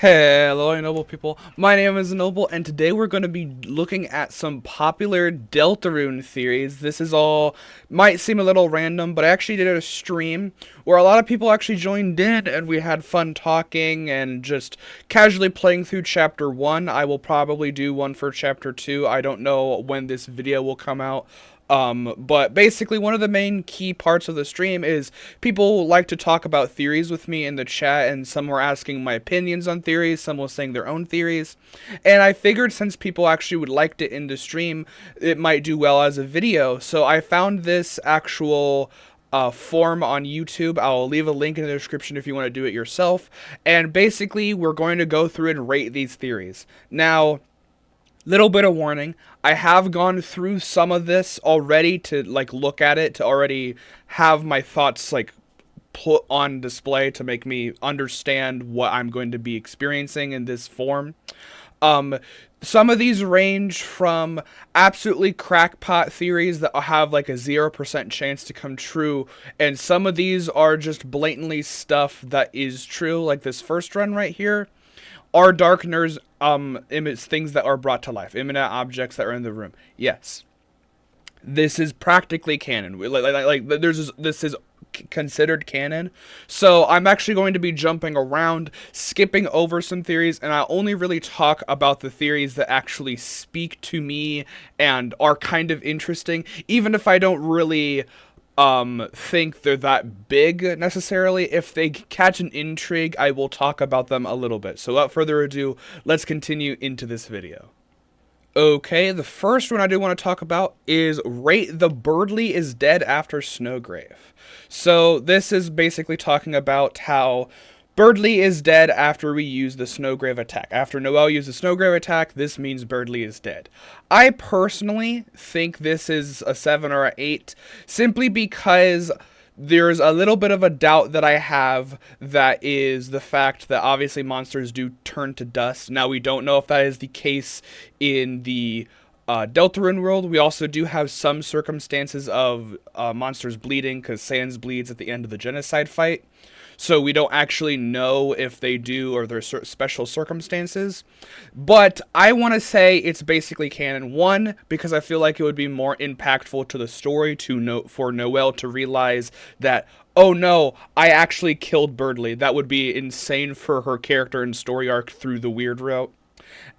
Hello, noble people. My name is Noble, and today we're going to be looking at some popular Deltarune theories. This is all might seem a little random, but I actually did a stream where a lot of people actually joined in, and we had fun talking and just casually playing through Chapter 1. I will probably do one for Chapter 2. I don't know when this video will come out. But basically one of the main key parts of the stream is people like to talk about theories with me in the chat, and some were asking my opinions on theories, some were saying their own theories, and I figured since people actually would like it in the stream, it might do well as a video, so I found this actual form on YouTube. I'll leave a link in the description if you want to do it yourself, and basically we're going to go through and rate these theories. Now, little bit of warning, I have gone through some of this already to look at it, to already have my thoughts put on display to make me understand what I'm going to be experiencing in this form. Some of these range from absolutely crackpot theories that have like a 0% chance to come true, and some of these are just blatantly stuff that is true, like this first run right here. Are darkeners image things that are brought to life, imminent objects that are in the room? Yes, this is practically canon. This is considered canon. So I'm actually going to be jumping around, skipping over some theories, and I only really talk about the theories that actually speak to me and are kind of interesting, even if I don't really think they're that big necessarily. If they catch an intrigue, I will talk about them a little bit. So without further ado, let's continue into this video. Okay, the first one I do want to talk about is rate the Birdley Is Dead after Snowgrave. So this is basically talking about how Birdley is dead after we use the Snowgrave attack. After Noel used the Snowgrave attack, this means Birdley is dead. I personally think this is a 7 or an 8, simply because there's a little bit of a doubt that I have, that is the fact that obviously monsters do turn to dust. Now, we don't know if that is the case in the Deltarune world. We also do have some circumstances of monsters bleeding, because Sans bleeds at the end of the genocide fight. So we don't actually know if they do, or there's special circumstances. But I want to say it's basically canon. One, because I feel like it would be more impactful to the story for Noel to realize that, oh no, I actually killed Birdley. That would be insane for her character and story arc through the weird route.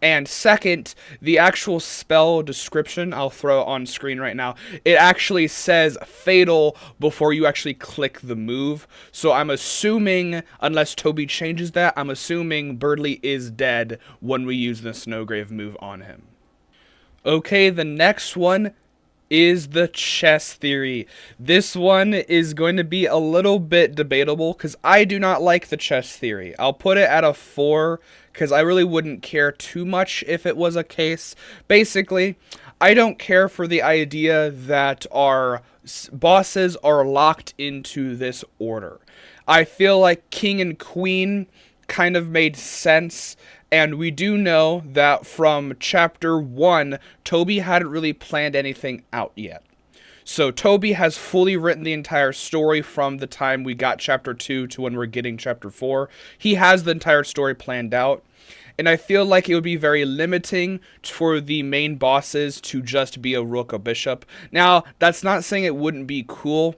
And second, the actual spell description I'll throw on screen right now, it actually says fatal before you actually click the move. So I'm assuming, unless Toby changes that, I'm assuming Birdley is dead when we use the Snowgrave move on him. Okay, the next one is the chest theory. This one is going to be a little bit debatable because I do not like the chest theory. I'll put it at a 4 because I really wouldn't care too much if it was a case. Basically, I don't care for the idea that our bosses are locked into this order. I feel like King and Queen kind of made sense, and we do know that from Chapter 1, Toby hadn't really planned anything out yet. So Toby has fully written the entire story from the time we got Chapter 2 to when we're getting Chapter 4. He has the entire story planned out. And I feel like it would be very limiting for the main bosses to just be a rook, a bishop. Now, that's not saying it wouldn't be cool.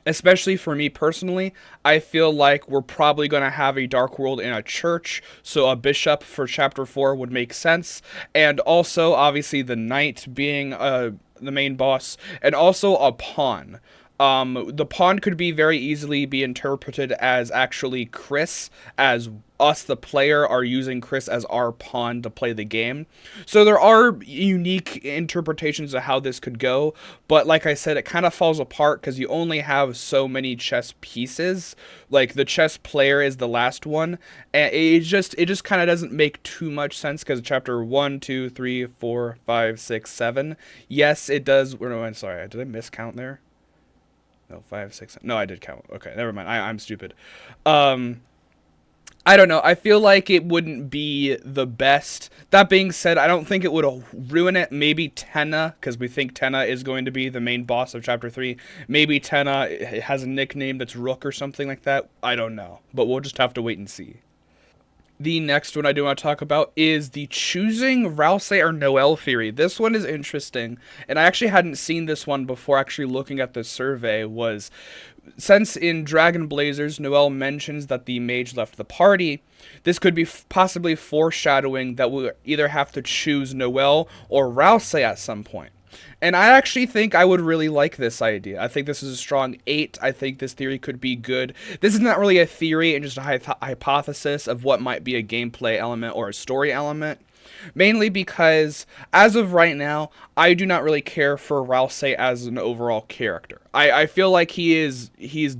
Especially for me personally, I feel like we're probably going to have a dark world in a church, so a bishop for Chapter 4 would make sense. And also, obviously, the knight being the main boss, and also a pawn. The pawn could very easily be interpreted as actually Chris, as us, the player, are using Chris as our pawn to play the game. So there are unique interpretations of how this could go, but like I said, it kind of falls apart because you only have so many chess pieces. Like, the chess player is the last one, and it just kind of doesn't make too much sense because Chapter 1, 2, 3, 4, 5, 6, 7. Yes, it does. No, I'm sorry. Did I miscount there? No, 5, 6. No, I did count. Okay, never mind. I'm stupid. I don't know. I feel like it wouldn't be the best. That being said, I don't think it would ruin it. Maybe Tenna, because we think Tenna is going to be the main boss of Chapter 3. Maybe Tenna has a nickname that's Rook or something like that. I don't know. But we'll just have to wait and see. The next one I do want to talk about is the choosing Rouse or Noel theory. This one is interesting, and I actually hadn't seen this one before actually looking at the survey. Was since in Dragon Blazers, Noel mentions that the mage left the party, this could be possibly foreshadowing that we'll either have to choose Noel or Rouse at some point. And I actually think I would really like this idea. I think this is a strong 8. I think this theory could be good. This is not really a theory and just a hypothesis of what might be a gameplay element or a story element. Mainly because, as of right now, I do not really care for Rouse as an overall character. I feel like he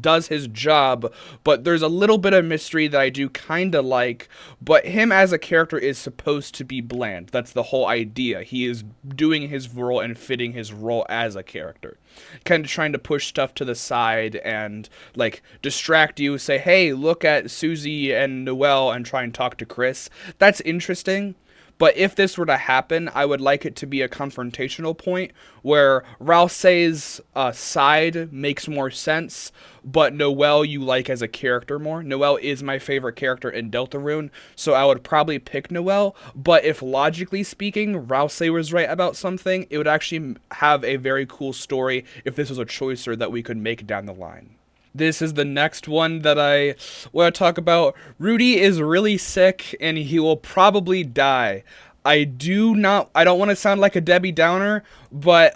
does his job, but there's a little bit of mystery that I do kind of like, but him as a character is supposed to be bland. That's the whole idea. He is doing his role and fitting his role as a character. Kind of trying to push stuff to the side and, like, distract you, say, hey, look at Susie and Noel and try and talk to Chris. That's interesting. But if this were to happen, I would like it to be a confrontational point where Rousse's side makes more sense, but Noel you like as a character more. Noel is my favorite character in Deltarune, so I would probably pick Noel. But if logically speaking, Rouse was right about something, it would actually have a very cool story if this was a choicer that we could make down the line. This is the next one that I want to talk about. Rudy is really sick and he will probably die. I don't want to sound like a Debbie Downer, but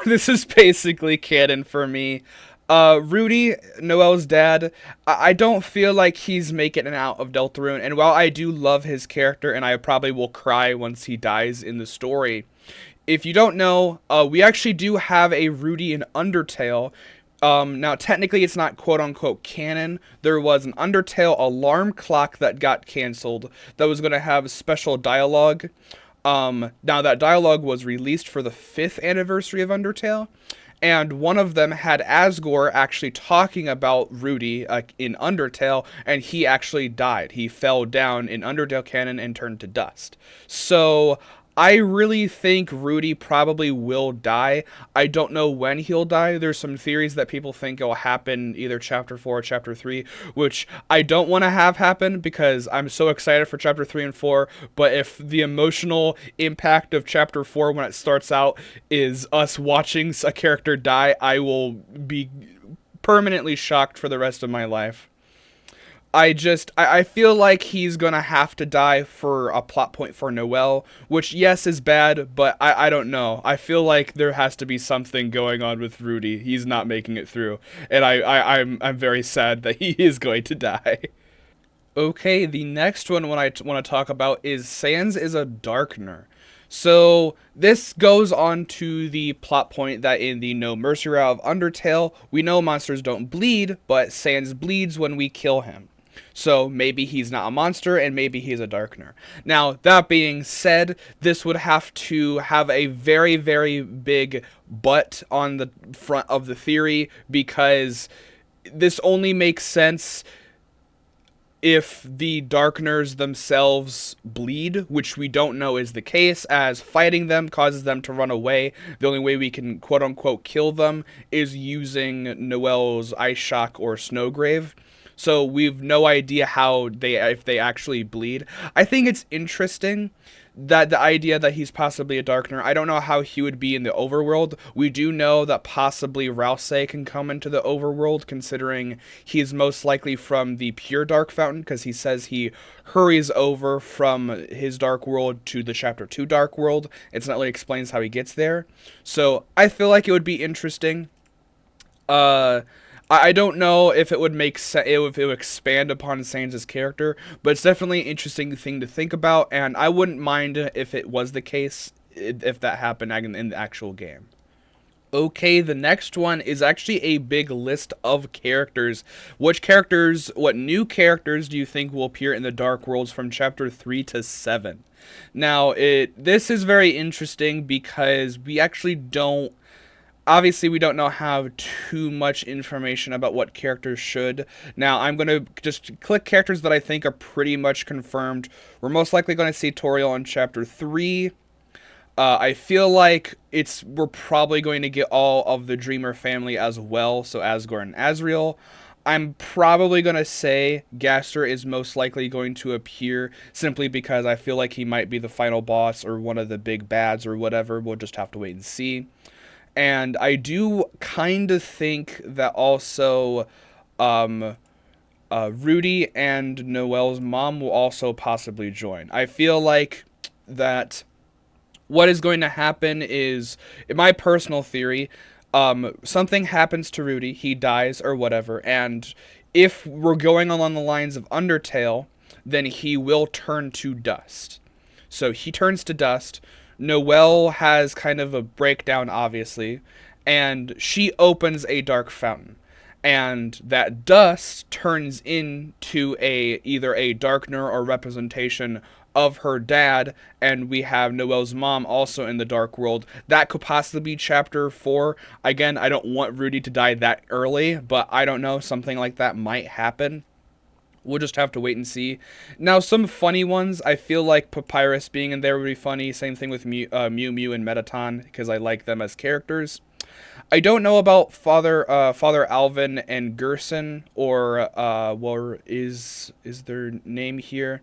this is basically canon for me. Rudy, Noel's dad, I don't feel like he's making it out of Deltarune, and while I do love his character and I probably will cry once he dies in the story, if you don't know, we actually do have a Rudy in Undertale. Now, technically, it's not quote-unquote canon. There was an Undertale alarm clock that got canceled that was going to have special dialogue. Now, that dialogue was released for the 5th anniversary of Undertale, and one of them had Asgore actually talking about Rudy in Undertale, and he actually died. He fell down in Undertale canon and turned to dust. So I really think Rudy probably will die. I don't know when he'll die. There's some theories that people think it will happen either Chapter 4 or Chapter 3, which I don't want to have happen because I'm so excited for Chapter 3 and 4, but if the emotional impact of Chapter 4 when it starts out is us watching a character die, I will be permanently shocked for the rest of my life. I feel like he's gonna have to die for a plot point for Noel, which yes is bad, but I don't know. I feel like there has to be something going on with Rudy. He's not making it through, and I'm very sad that he is going to die. Okay, the next one I want to talk about is Sans is a Darkener. So this goes on to the plot point that in the No Mercy route of Undertale, we know monsters don't bleed, but Sans bleeds when we kill him. So maybe he's not a monster and maybe he's a Darkener. Now, that being said, this would have to have a very, very big but on the front of the theory because this only makes sense if the Darkeners themselves bleed, which we don't know is the case, as fighting them causes them to run away. The only way we can quote-unquote kill them is using Noel's Ice Shock or Snowgrave. So we've no idea if they actually bleed. I think it's interesting that the idea that he's possibly a Darkener. I don't know how he would be in the overworld. We do know that possibly Rouse can come into the overworld, considering he's most likely from the pure Dark Fountain, because he says he hurries over from his Dark World to the Chapter 2 Dark World. It's not really explains how he gets there. So I feel like it would be interesting. I don't know if it would make sense, if it would expand upon Sans' character, but it's definitely an interesting thing to think about, and I wouldn't mind if it was the case, if that happened in the actual game. Okay, the next one is actually a big list of characters. What new characters do you think will appear in the Dark Worlds from Chapter 3 to 7? Now, this is very interesting because we actually don't. Obviously, we don't have too much information about what characters should. Now, I'm going to just click characters that I think are pretty much confirmed. We're most likely going to see Toriel in Chapter 3. I feel like we're probably going to get all of the Dreamer family as well, so Asgore and Azriel. I'm probably going to say Gastra is most likely going to appear simply because I feel like he might be the final boss or one of the big bads or whatever. We'll just have to wait and see. And I do kind of think that also um, Rudy and Noel's mom will also possibly join. I feel like that what is going to happen is, in my personal theory, something happens to Rudy, he dies or whatever, and if we're going along the lines of Undertale, then he will turn to dust. So he turns to dust. Noel has kind of a breakdown, obviously, and she opens a dark fountain. And that dust turns into either a darkener or representation of her dad, and we have Noel's mom also in the dark world. That could possibly be chapter 4. Again, I don't want Rudy to die that early, but I don't know, something like that might happen. We'll just have to wait and see. Now, some funny ones. I feel like Papyrus being in there would be funny. Same thing with Mew Mew and Metaton, because I like them as characters. I don't know about Father Alvin and Gerson, or well, is their name here?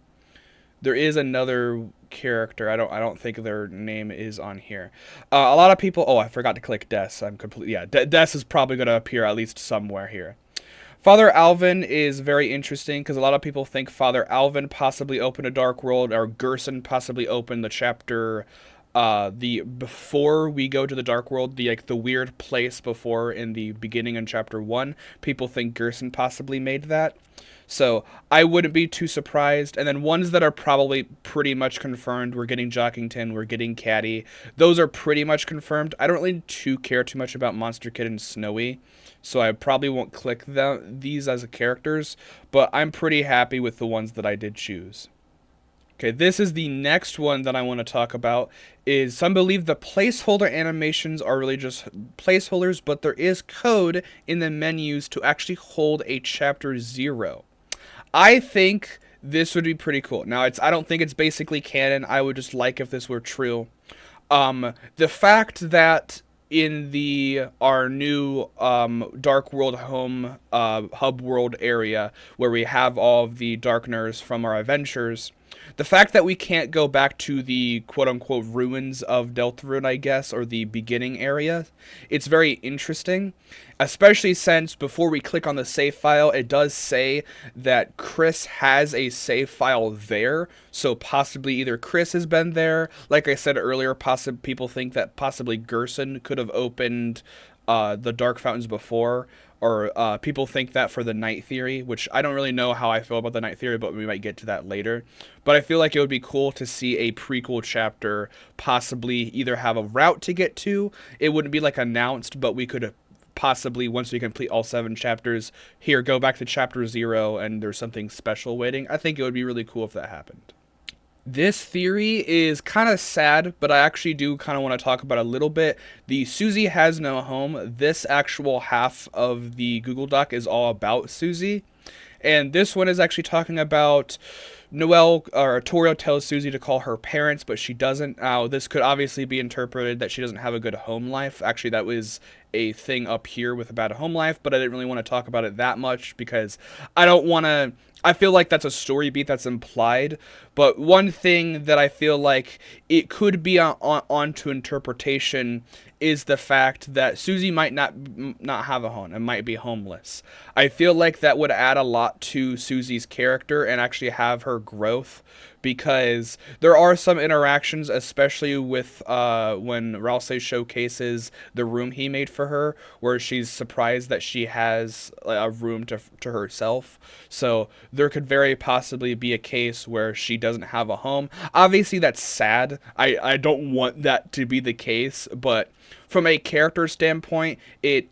There is another character. I don't think their name is on here. A lot of people. Oh, I forgot to click Des. I'm completely. Yeah, Des is probably going to appear at least somewhere here. Father Alvin is very interesting because a lot of people think Father Alvin possibly opened a dark world, or Gerson possibly opened the chapter, the before we go to the dark world, the weird place before in the beginning in chapter 1. People think Gerson possibly made that. So I wouldn't be too surprised. And then ones that are probably pretty much confirmed, we're getting Jockington, we're getting Caddy. Those are pretty much confirmed. I don't really care too much about Monster Kid and Snowy, so I probably won't click these as characters, but I'm pretty happy with the ones that I did choose. Okay, this is the next one that I want to talk about. Is some believe the placeholder animations are really just placeholders, but there is code in the menus to actually hold a chapter 0. I think this would be pretty cool. Now, I don't think it's basically canon. I would just like if this were true. The fact that in the our new Dark World home hub world area where we have all of the Darkners from our adventures, the fact that we can't go back to the quote-unquote ruins of Deltarune, I guess, or the beginning area, it's very interesting, especially since before we click on the save file, it does say that Chris has a save file there, so possibly either Chris has been there, like I said earlier, people think that possibly Gerson could have opened the Dark Fountains before, or people think that for the Night Theory, which I don't really know how I feel about the Night Theory, but we might get to that later. But I feel like it would be cool to see a prequel chapter possibly either have a route to get to. It wouldn't be like announced, but we could possibly, once we complete all 7 chapters, here, go back to chapter 0 and there's something special waiting. I think it would be really cool if that happened. This theory is kind of sad, but I actually do kind of want to talk about it a little bit. The Susie Has No Home, this actual half of the Google Doc is all about Susie. And this one is actually talking about Noel, or Torio tells Susie to call her parents, but she doesn't. Now, this could obviously be interpreted that she doesn't have a good home life. Actually, that was a thing up here with about a home life, but I didn't really want to talk about it that much because I don't want to. I feel like that's a story beat that's implied, but one thing that I feel like it could be onto interpretation is the fact that Susie might not have a home and might be homeless. I feel like that would add a lot to Susie's character and actually have her growth, because there are some interactions, especially with when Ralsei showcases the room he made for her, where she's surprised that she has a room to herself. So there could very possibly be a case where she doesn't have a home. Obviously, that's sad. I don't want that to be the case, but from a character standpoint, it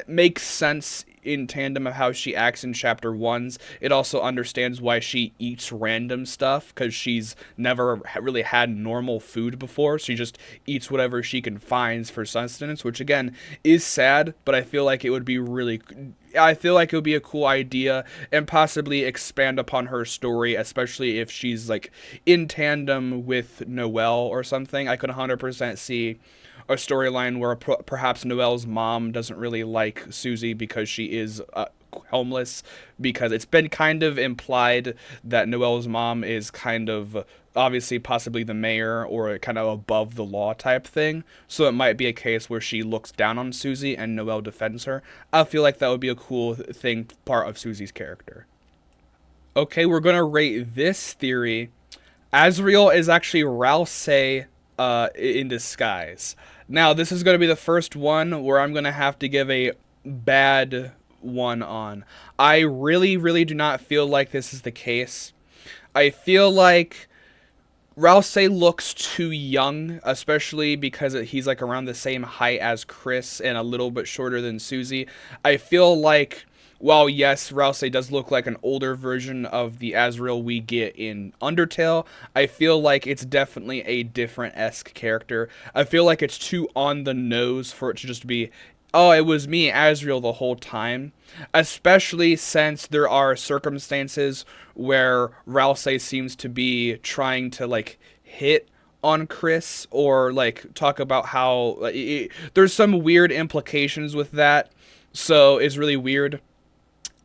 makes sense in tandem of how she acts in chapter 1s. It also understands why she eats random stuff, because she's never really had normal food before. She just eats whatever she can find for sustenance, which again is sad, but I feel like it would be a cool idea and possibly expand upon her story, especially if she's like in tandem with Noel or something. I could 100% see a storyline where perhaps Noel's mom doesn't really like Susie because she is homeless, because it's been kind of implied that Noel's mom is kind of obviously possibly the mayor or kind of above the law type thing. So it might be a case where she looks down on Susie and Noel defends her. I feel like that would be a cool thing, part of Susie's character. Okay, we're gonna rate this theory. Azriel is actually Rousey in disguise. Now, this is going to be the first one where I'm going to have to give a bad one on. I really, really do not feel like this is the case. I feel like Rousey looks too young, especially because he's like around the same height as Chris and a little bit shorter than Susie. I feel like, while yes, Rousey does look like an older version of the Azriel we get in Undertale, I feel like it's definitely a different-esque character. I feel like it's too on the nose for it to just be, oh, it was me, Azriel, the whole time. Especially since there are circumstances where Rousey seems to be trying to, like, hit on Chris, or, like, talk about how, there's some weird implications with that, so it's really weird.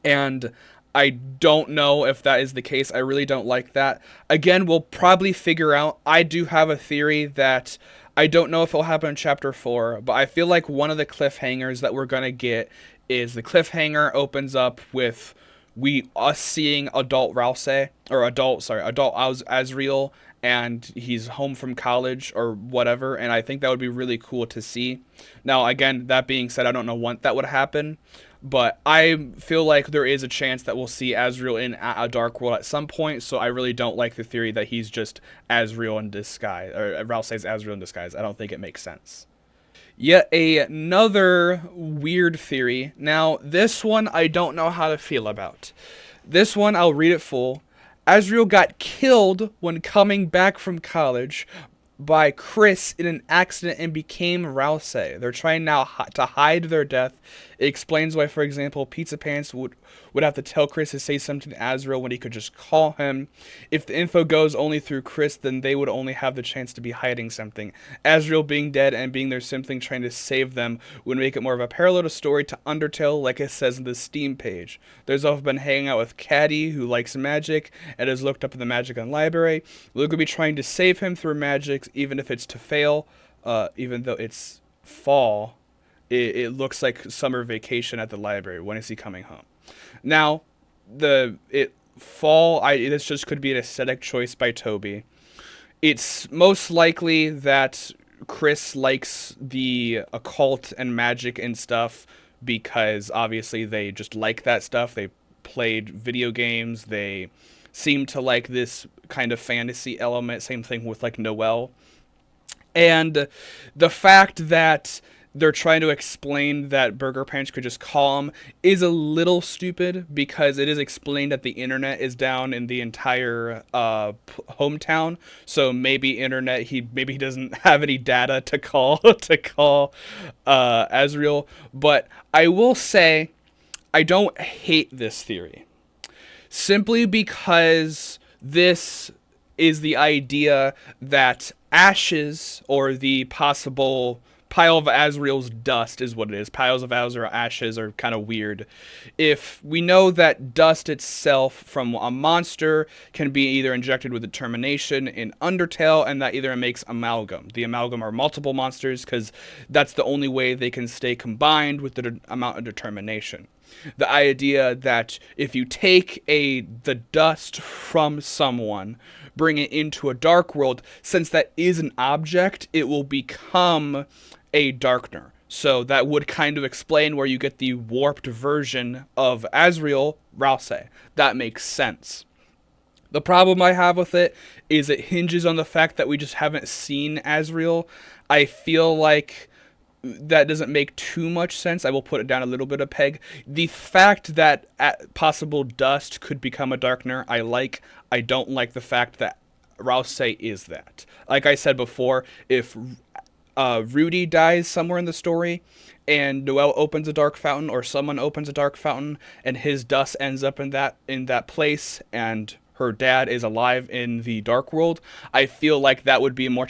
And I don't know if that is the case. I really don't like that. Again, we'll probably figure out. I do have a theory that I don't know if it'll happen in Chapter 4, but I feel like one of the cliffhangers that we're going to get is the cliffhanger opens up with us seeing adult Rousey, or adult Azriel, and he's home from college or whatever, and I think that would be really cool to see. Now, again, that being said, I don't know when that would happen, but I feel like there is a chance that we'll see Azriel in a Dark World at some point, so I really don't like the theory that he's just Azriel in disguise, or Rousey's Azriel in disguise. I don't think it makes sense. Yet another weird theory. Now, this one I don't know how to feel about. This one, I'll read it full. Azriel got killed when coming back from college by Chris in an accident and became Rousey. They're trying now to hide their death. It explains why, for example, Pizza Pants would have to tell Chris to say something to Azriel when he could just call him. If the info goes only through Chris, then they would only have the chance to be hiding something. Azriel being dead and being there simply trying to save them would make it more of a parallel to story to Undertale, like it says in the Steam page. There's also been hanging out with Caddy, who likes magic and has looked up at the magic on library. Luke will be trying to save him through magic, even if it's to fail, even though it's fall. It looks like summer vacation at the library. When is he coming home? Now, this just could be an aesthetic choice by Toby. It's most likely that Chris likes the occult and magic and stuff because obviously they just like that stuff. They played video games. They seem to like this kind of fantasy element. Same thing with like Noel. And the fact that they're trying to explain that Burger Pants could just call him is a little stupid, because it is explained that the internet is down in the entire hometown. So maybe he doesn't have any data to call Azriel. But I will say I don't hate this theory, simply because this is the idea that ashes, or the possible pile of Azriel's dust is what it is. Piles of Azriel ashes are kind of weird. If we know that dust itself from a monster can be either injected with determination in Undertale, and that either makes amalgam. The amalgam are multiple monsters, because that's the only way they can stay combined with the amount of determination. The idea that if you take the dust from someone, bring it into a dark world, since that is an object, it will become a darkener. So that would kind of explain where you get the warped version of Azriel, Rousey. That makes sense. The problem I have with it is it hinges on the fact that we just haven't seen Azriel. I feel like that doesn't make too much sense. I will put it down a little bit of peg. The fact that possible dust could become a darkener, I like. I don't like the fact that Rousey is that. Like I said before, if Rudy dies somewhere in the story, and Noel opens a dark fountain, or someone opens a dark fountain, and his dust ends up in that place, and her dad is alive in the Dark World. I feel like that would be a more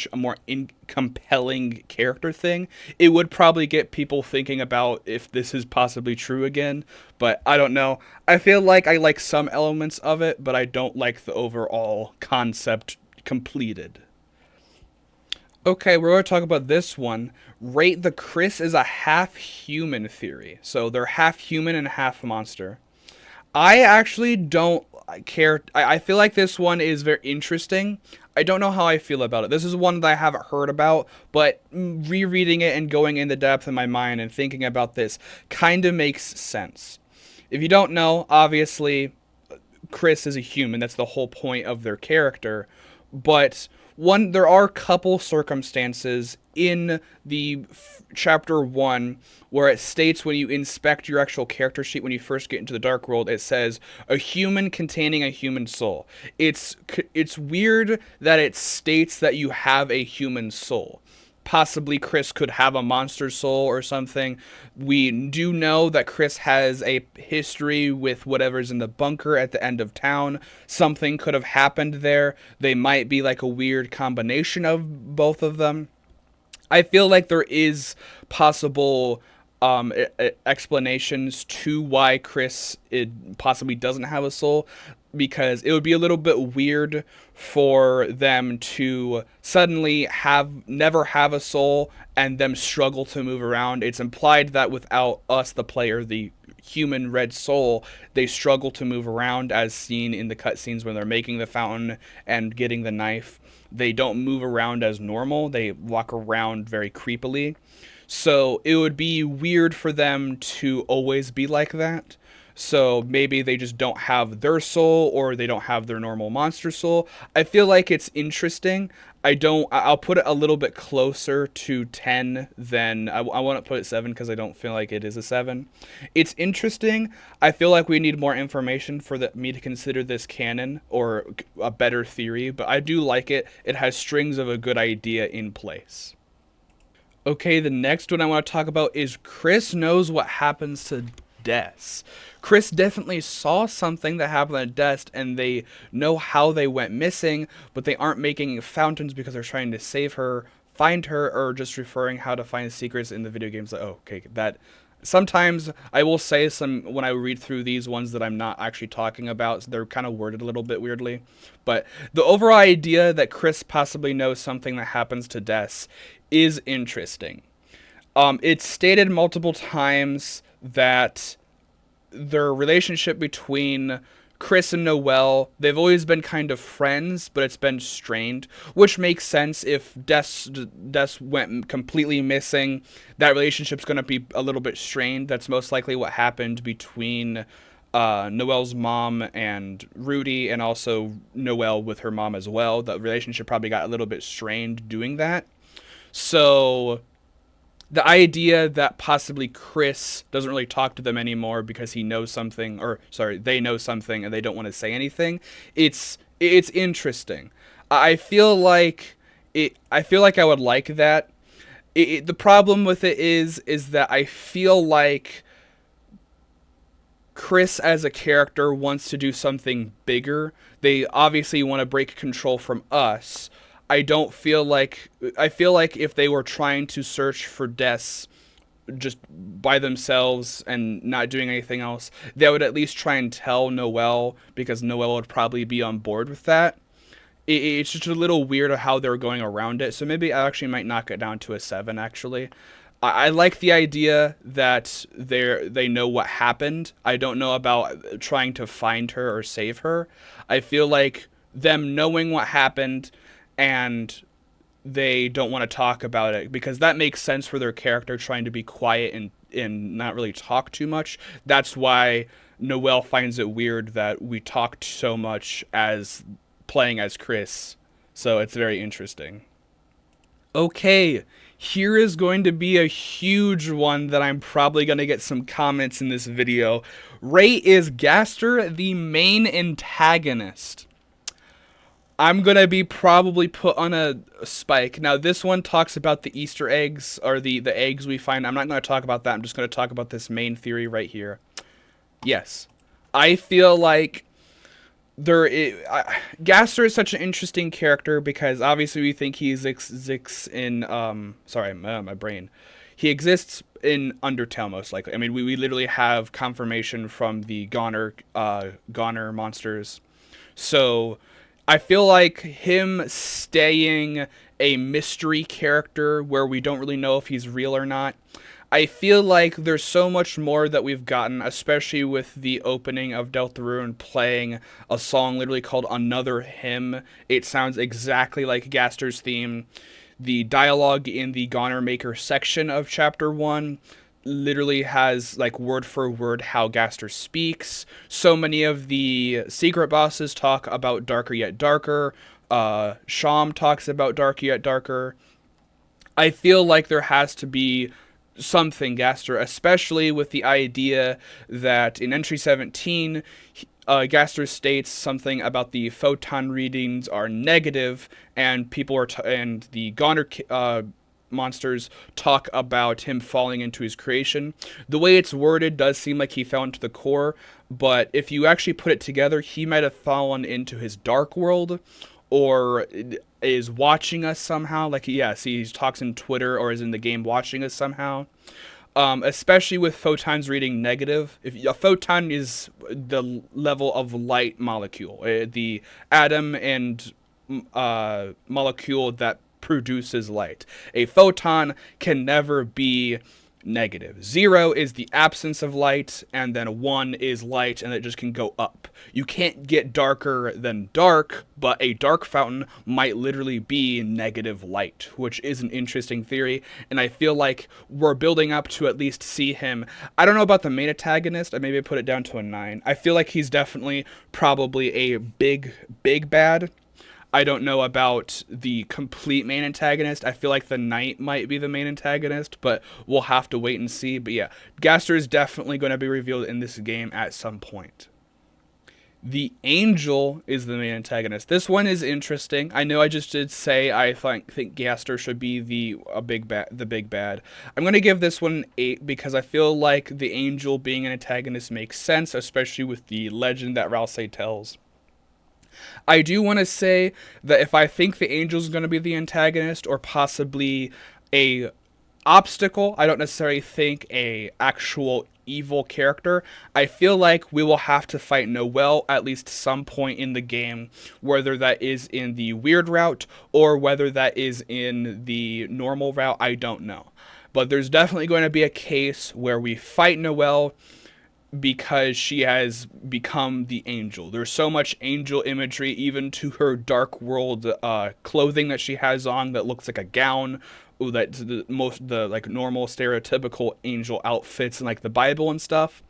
compelling character thing. It would probably get people thinking about if this is possibly true again, but I don't know. I feel like I like some elements of it, but I don't like the overall concept completed. Okay, we're going to talk about this one. Rate the Chris is a half human theory. So they're half human and half monster. I actually don't care. I feel like this one is very interesting. I don't know how I feel about it. This is one that I haven't heard about, but rereading it and going in the depth in my mind and thinking about this kind of makes sense. If you don't know, obviously, Chris is a human. That's the whole point of their character. But there are a couple circumstances in the chapter 1 where it states when you inspect your actual character sheet when you first get into the Dark World, it says a human containing a human soul. It's weird that it states that you have a human soul. Possibly Chris could have a monster soul or something. We do know that Chris has a history with whatever's in the bunker at the end of town. Something could have happened there. They might be like a weird combination of both of them. I feel like there is possible explanations to why Chris possibly doesn't have a soul, because it would be a little bit weird for them to suddenly never have a soul and them struggle to move around. It's implied that without us, the player, the human red soul, they struggle to move around, as seen in the cutscenes when they're making the fountain and getting the knife. They don't move around as normal. They walk around very creepily. So it would be weird for them to always be like that. So maybe they just don't have their soul, or they don't have their normal monster soul. I feel like it's interesting. I'll put it a little bit closer to 10 than, I want to put it 7 because I don't feel like it is a 7. It's interesting. I feel like we need more information for me to consider this canon or a better theory, but I do like it. It has strings of a good idea in place. Okay, the next one I want to talk about is Chris knows what happens to Des. Chris definitely saw something that happened at Des, and they know how they went missing, but they aren't making fountains because they're trying to save her, find her, or just referring how to find secrets in the video games. Like, oh, okay, that. Sometimes I will say when I read through these ones that I'm not actually talking about, so they're kind of worded a little bit weirdly. But the overall idea that Chris possibly knows something that happens to Des is interesting. It's stated multiple times that their relationship between Chris and Noel, they've always been kind of friends, but it's been strained, which makes sense. If Des went completely missing, that relationship's going to be a little bit strained. That's most likely what happened between Noel's mom and Rudy, and also Noel with her mom as well. The relationship probably got a little bit strained doing that. So the idea that possibly Chris doesn't really talk to them anymore because he knows something, or sorry, they know something and they don't want to say anything. It's interesting. I feel like I would like that. The problem with it is that I feel like Chris as a character wants to do something bigger. They obviously want to break control from us. I feel like if they were trying to search for Des just by themselves and not doing anything else, they would at least try and tell Noel, because Noel would probably be on board with that. It's just a little weird of how they're going around it. So maybe I actually might knock it down to a 7, actually. I like the idea that they know what happened. I don't know about trying to find her or save her. I feel like them knowing what happened and they don't want to talk about it, because that makes sense for their character trying to be quiet and not really talk too much. That's why Noel finds it weird that we talked so much as playing as Chris. So it's very interesting. Okay, here is going to be a huge one that I'm probably going to get some comments in this video. Is Gastra the main antagonist? I'm going to be probably put on a spike. Now, this one talks about the Easter eggs, or the eggs we find. I'm not going to talk about that. I'm just going to talk about this main theory right here. Yes. I feel like Gastra is such an interesting character because obviously we think he exists in sorry, my brain. He exists in Undertale most likely. I mean, we literally have confirmation from the Goner monsters. So I feel like him staying a mystery character where we don't really know if he's real or not. I feel like there's so much more that we've gotten, especially with the opening of Deltarune playing a song literally called Another Hymn. It sounds exactly like Gaster's theme. The dialogue in the Goner Maker section of Chapter 1 literally has like word for word how Gaster speaks. So many of the secret bosses talk about Darker Yet Darker. Sham talks about Darker Yet Darker. I feel like there has to be something Gaster, especially with the idea that in entry 17, Gaster states something about the photon readings are negative, and and the Goner monsters talk about him falling into his creation. The way it's worded does seem like he fell into the core, but if you actually put it together, he might have fallen into his dark world, or is watching us somehow. Like, yes, he talks in Twitter or is in the game watching us somehow. Especially with photons reading negative. If a photon is the level of light molecule, the atom and molecule that produces light. A photon can never be negative. 0 is the absence of light, and then 1 is light, and it just can go up. You can't get darker than dark, but a dark fountain might literally be negative light, which is an interesting theory, and I feel like we're building up to at least see him. I don't know about the main antagonist. I maybe put it down to a 9. I feel like he's definitely probably a big bad. I don't know about the complete main antagonist. I feel like the knight might be the main antagonist, but we'll have to wait and see. But yeah, Gaster is definitely going to be revealed in this game at some point. The angel is the main antagonist. This one is interesting. I know I just did say I think Gaster should be the big bad. I'm going to give this one an 8 because I feel like the angel being an antagonist makes sense, especially with the legend that Rouse tells. I do want to say that if I think the angel is going to be the antagonist or possibly a obstacle, I don't necessarily think a actual evil character. I feel like we will have to fight Noel at least some point in the game, whether that is in the weird route or whether that is in the normal route, I don't know. But there's definitely going to be a case where we fight Noel because she has become the angel. There's so much angel imagery, even to her dark world clothing that she has on that looks like a gown. Ooh, that's the like normal stereotypical angel outfits in like the Bible and stuff.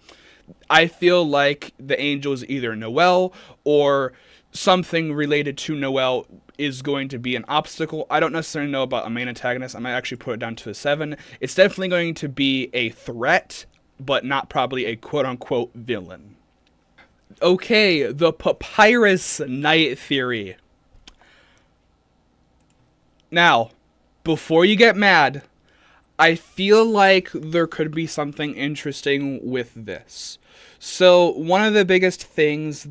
I feel like the angel is either Noel or something related to Noel is going to be an obstacle. I don't necessarily know about a main antagonist. I might actually put it down to a 7. It's definitely going to be a threat, but not probably a quote-unquote villain. Okay, the Papyrus Knight theory. Now, before you get mad, I feel like there could be something interesting with this. So, one of the biggest theories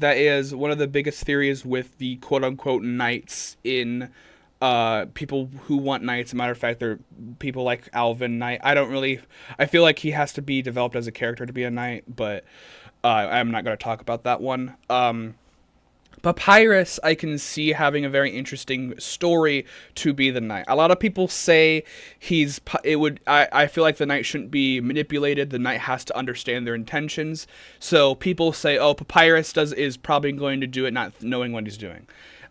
with the quote-unquote knights in people who want knights. As a matter of fact, they're people like Alvin Knight. I feel like he has to be developed as a character to be a knight, but I'm not going to talk about that one. Papyrus, I can see having a very interesting story to be the knight. A lot of people say I feel like the knight shouldn't be manipulated. The knight has to understand their intentions. So people say, oh, Papyrus is probably going to do it not knowing what he's doing.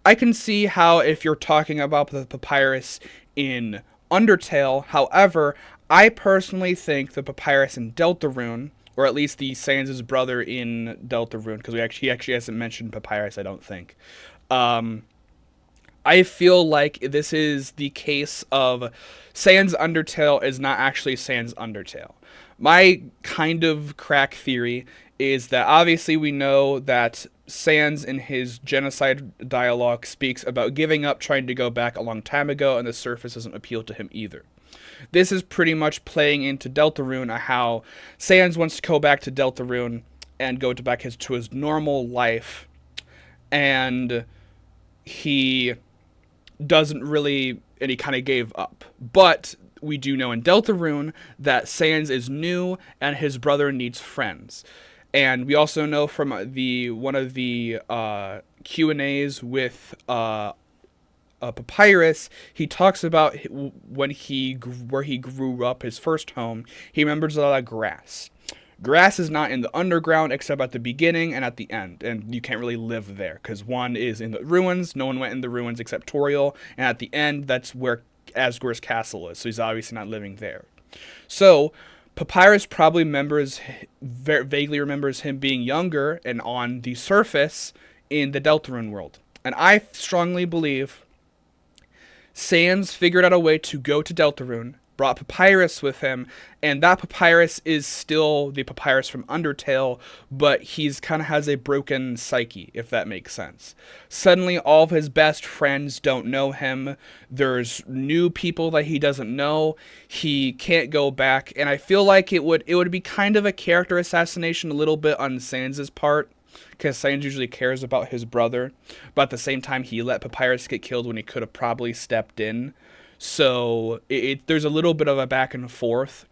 I can see how if you're talking about the Papyrus in Undertale, however, I personally think the Papyrus in Deltarune, or at least the Sans' brother in Deltarune, because he actually hasn't mentioned Papyrus, I don't think. I feel like this is the case of Sans Undertale is not actually Sans Undertale. My kind of crack theory is that obviously we know that Sans in his genocide dialogue speaks about giving up trying to go back a long time ago, and the surface doesn't appeal to him either. This is pretty much playing into Deltarune, how Sans wants to go back to Deltarune and go back to his normal life, and he and he kind of gave up. But we do know in Deltarune that Sans is new and his brother needs friends. And we also know from the one of the Q&As with Papyrus, he talks about where he grew up, his first home. He remembers a lot of grass. Grass is not in the underground except at the beginning and at the end, and you can't really live there because one is in the ruins. No one went in the ruins except Toriel, and at the end, that's where Asgore's castle is. So he's obviously not living there. So Papyrus probably vaguely remembers him being younger and on the surface in the Deltarune world, and I strongly believe Sans figured out a way to go to Deltarune, brought Papyrus with him, and that Papyrus is still the Papyrus from Undertale, but he's kind of has a broken psyche, if that makes sense. Suddenly, all of his best friends don't know him. There's new people that he doesn't know. He can't go back, and I feel like it would be kind of a character assassination a little bit on Sans's part, because Sans usually cares about his brother, but at the same time, he let Papyrus get killed when he could have probably stepped in. So there's a little bit of a back and forth.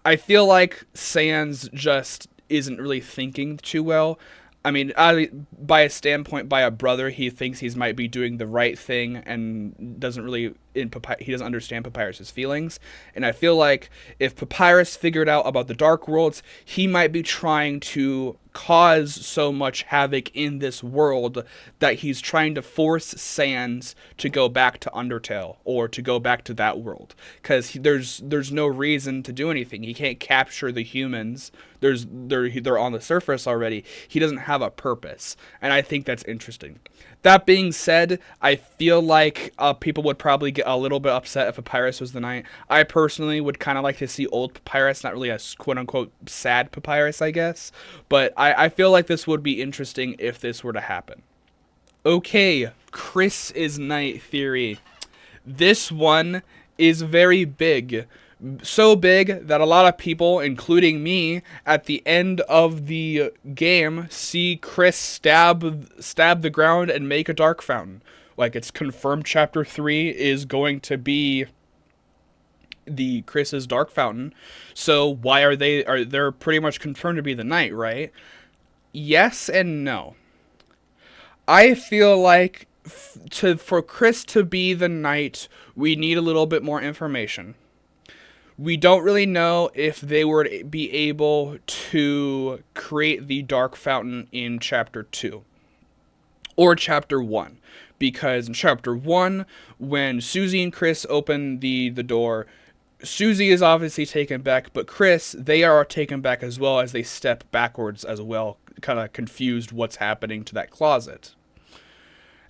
I feel like Sans just isn't really thinking too well. I mean, by a standpoint, by a brother, he thinks he might be doing the right thing and doesn't really he doesn't understand Papyrus's feelings. And I feel like if Papyrus figured out about the Dark Worlds, he might be trying to cause so much havoc in this world that he's trying to force Sans to go back to Undertale or to go back to that world, because there's no reason to do anything. He can't capture the humans. They're on the surface already. He doesn't have a purpose, and I think that's interesting. That being said, I feel like people would probably get a little bit upset if Papyrus was the knight. I personally would kind of like to see old Papyrus, not really a quote-unquote sad Papyrus, I guess. But I feel like this would be interesting if this were to happen. Okay, Chris is knight theory. This one is very big. So big that a lot of people, including me, at the end of the game, see Chris stab the ground and make a dark fountain. Like, it's confirmed chapter 3 is going to be the Chris's dark fountain. So why they're pretty much confirmed to be the knight, right? Yes and no. I feel like for Chris to be the knight, we need a little bit more information. We don't really know if they would be able to create the Dark Fountain in Chapter 2 or Chapter 1. Because in Chapter 1, when Susie and Chris open the door, Susie is obviously taken back, but Chris, they are taken back as well as they step backwards as well, kind of confused what's happening to that closet.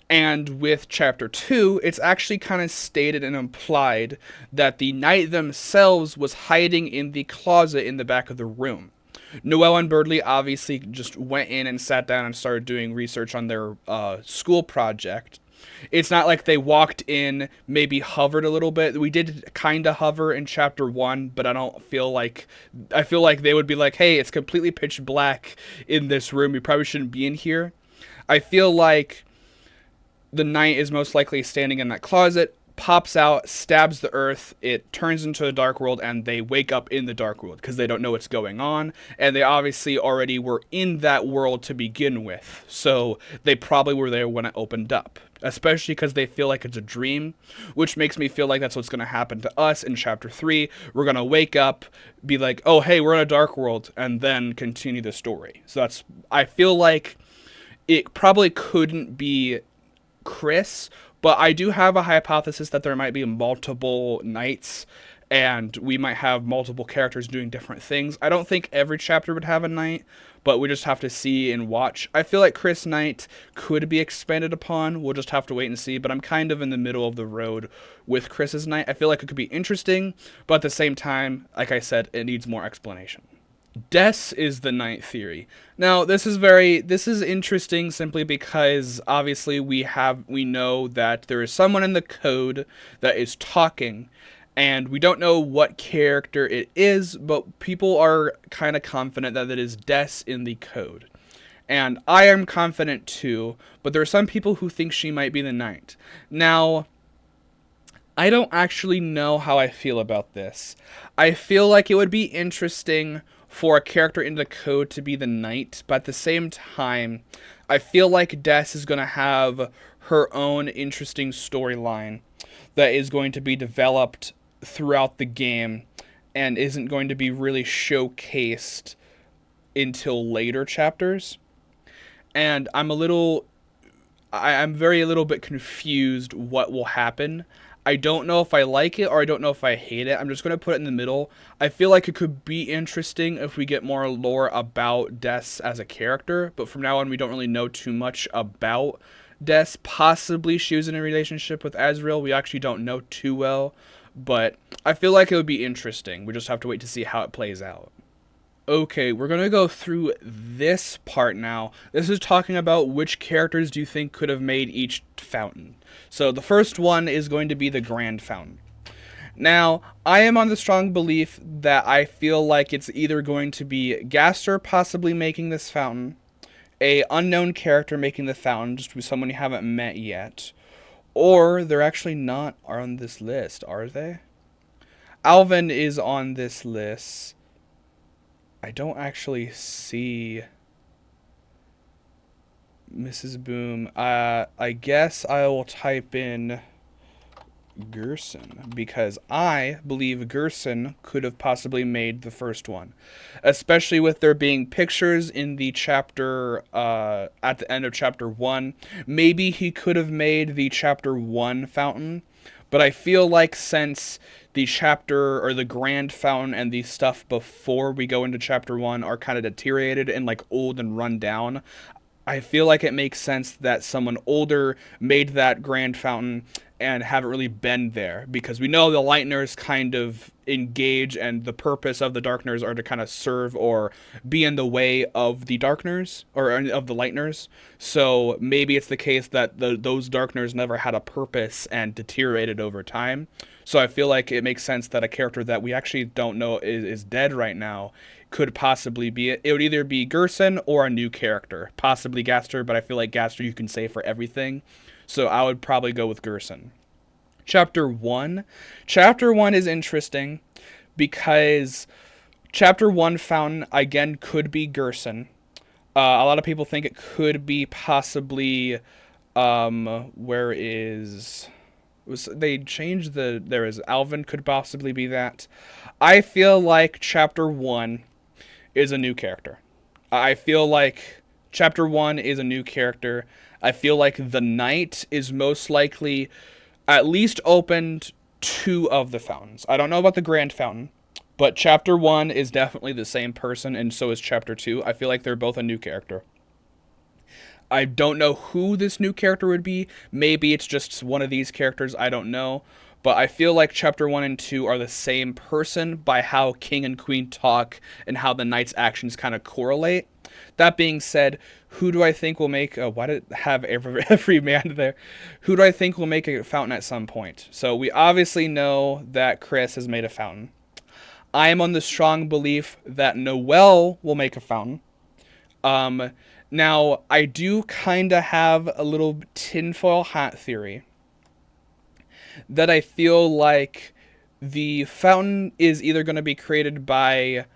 And with Chapter 2, it's actually kind of stated and implied that the knight themselves was hiding in the closet in the back of the room. Noel and Birdley obviously just went in and sat down and started doing research on their school project. It's not like they walked in, maybe hovered a little bit. We did kind of hover in Chapter 1, but I feel like they would be like, hey, it's completely pitch black in this room. You probably shouldn't be in here. I feel like the knight is most likely standing in that closet, pops out, stabs the earth, it turns into a dark world, and they wake up in the dark world because they don't know what's going on, and they obviously already were in that world to begin with, so they probably were there when it opened up, especially because they feel like it's a dream, which makes me feel like that's what's going to happen to us in Chapter 3. We're going to wake up, be like, oh, hey, we're in a dark world, and then continue the story. So I feel like it probably couldn't be Chris, but I do have a hypothesis that there might be multiple knights and we might have multiple characters doing different things. I don't think every chapter would have a knight, but we just have to see and watch. I feel like Chris Knight could be expanded upon. We'll just have to wait and see, but I'm kind of in the middle of the road with Chris's Knight. I feel like it could be interesting, but at the same time, like I said, it needs more explanation. Des is the knight theory. Now, this is interesting simply because obviously we know that there is someone in the code that is talking, and we don't know what character it is, but people are kind of confident that it is Des in the code. And I am confident too, but there are some people who think she might be the knight. Now, I don't actually know how I feel about this. I feel like it would be interesting for a character in the code to be the knight, but at the same time, I feel like Des is going to have her own interesting storyline that is going to be developed throughout the game and isn't going to be really showcased until later chapters. And I'm very a little bit confused what will happen. I don't know if I like it or I don't know if I hate it. I'm just going to put it in the middle. I feel like it could be interesting if we get more lore about Des as a character, but from now on we don't really know too much about Des. Possibly she was in a relationship with Azriel. We actually don't know too well, but I feel like it would be interesting. We just have to wait to see how it plays out. Okay, we're going to go through this part now. This is talking about which characters do you think could have made each fountain. So the first one is going to be the Grand Fountain. Now, I am on the strong belief that I feel like it's either going to be Gastra possibly making this fountain, a unknown character making the fountain, just with someone you haven't met yet, or they're actually not on this list, are they? Alvin is on this list. I don't actually see Mrs. Boom. I guess I will type in Gerson because I believe Gerson could have possibly made the first one, especially with there being pictures in the chapter at the end of chapter 1. Maybe he could have made the chapter 1 fountain, but I feel like since the chapter or the Grand Fountain and the stuff before we go into chapter 1 are kind of deteriorated and like old and run down, I feel like it makes sense that someone older made that Grand Fountain and haven't really been there, because we know the Lightners kind of engage and the purpose of the Darkners are to kind of serve or be in the way of the Darkners or of the Lightners. So maybe it's the case that those Darkners never had a purpose and deteriorated over time. So I feel like it makes sense that a character that we actually don't know is dead right now could possibly be it. It would either be Gerson or a new character, possibly Gastra, but I feel like Gastra you can say for everything. So I would probably go with Gerson. Chapter 1. Chapter 1 is interesting because Chapter 1 fountain, again, could be Gerson. A lot of people think it could be possibly, where is... They changed there is Alvin could possibly be that. I feel like Chapter 1 is a new character. I feel like Chapter 1 is a new character. I feel like the Knight is most likely at least opened 2 of the fountains. I don't know about the Grand Fountain, but Chapter 1 is definitely the same person, and so is Chapter 2. I feel like they're both a new character. I don't know who this new character would be. Maybe it's just one of these characters. I don't know. But I feel like Chapter 1 and 2 are the same person by how King and Queen talk and how the Knight's actions kind of correlate. That being said, who do I think will make... why did it have every man there? Who do I think will make a fountain at some point? So we obviously know that Chris has made a fountain. I am on the strong belief that Noel will make a fountain. Now, I do kind of have a little tinfoil hat theory that I feel like the fountain is either going to be created by...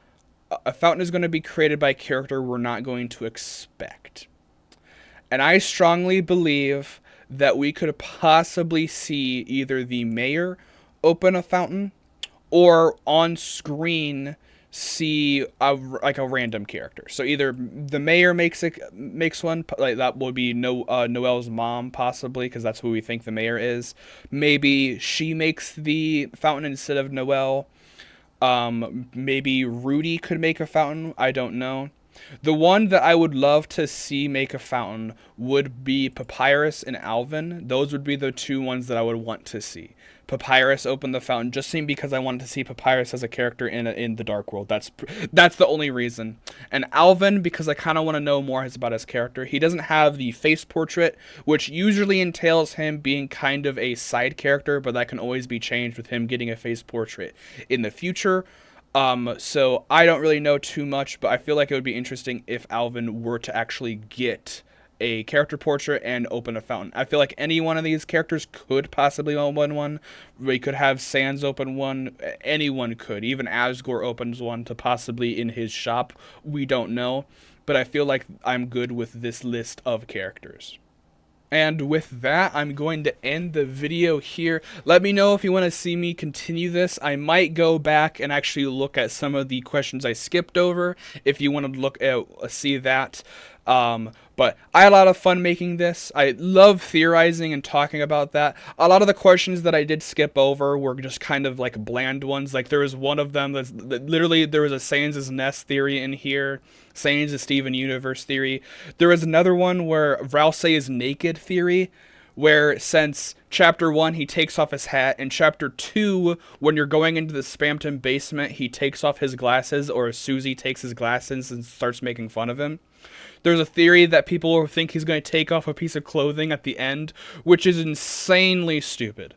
A fountain is going to be created by a character we're not going to expect. And I strongly believe that we could possibly see either the mayor open a fountain or on screen see a random character. So either the mayor makes one, like that would be Noel's mom possibly, because that's who we think the mayor is. Maybe she makes the fountain instead of Noel. Maybe Rudy could make a fountain. I don't know. The one that I would love to see make a fountain would be Papyrus and Alvin. Those would be the 2 ones that I would want to see. Papyrus open the fountain, just simply because I wanted to see Papyrus as a character in the Dark World. That's the only reason. And Alvin, because I kind of want to know more about his character. He doesn't have the face portrait, which usually entails him being kind of a side character, but that can always be changed with him getting a face portrait in the future. So I don't really know too much, but I feel like it would be interesting if Alvin were to actually get a character portrait and open a fountain. I feel like any one of these characters could possibly open one. We could have Sans open one. Anyone could. Even Asgore opens one to possibly in his shop. We don't know. But I feel like I'm good with this list of characters. And with that, I'm going to end the video here. Let me know if you want to see me continue this. I might go back and actually look at some of the questions I skipped over if you want to look at see that. But I had a lot of fun making this. I love theorizing and talking about that. A lot of the questions that I did skip over were just kind of like bland ones. Like there was one of them that literally there was a Sans' Nest theory in here. Sans' Steven Universe theory. There was another one where Ralsei is naked theory, where since chapter 1 he takes off his hat, and chapter 2 when you're going into the Spamton basement he takes off his glasses, or Susie takes his glasses and starts making fun of him. There's a theory that people think he's going to take off a piece of clothing at the end, which is insanely stupid.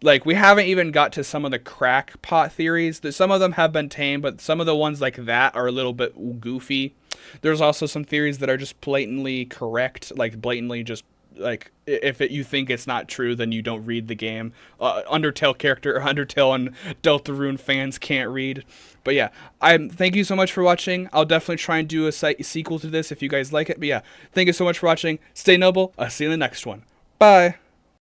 Like, we haven't even got to some of the crackpot theories. Some of them have been tame, but some of the ones like that are a little bit goofy. There's also some theories that are just blatantly correct, like blatantly just like if you think it's not true, then you don't read the game. Undertale character or Undertale and Deltarune fans can't read. But yeah, thank you so much for watching. I'll definitely try and do a sequel to this if you guys like it. But yeah, thank you so much for watching. Stay noble. I'll see you in the next one. Bye.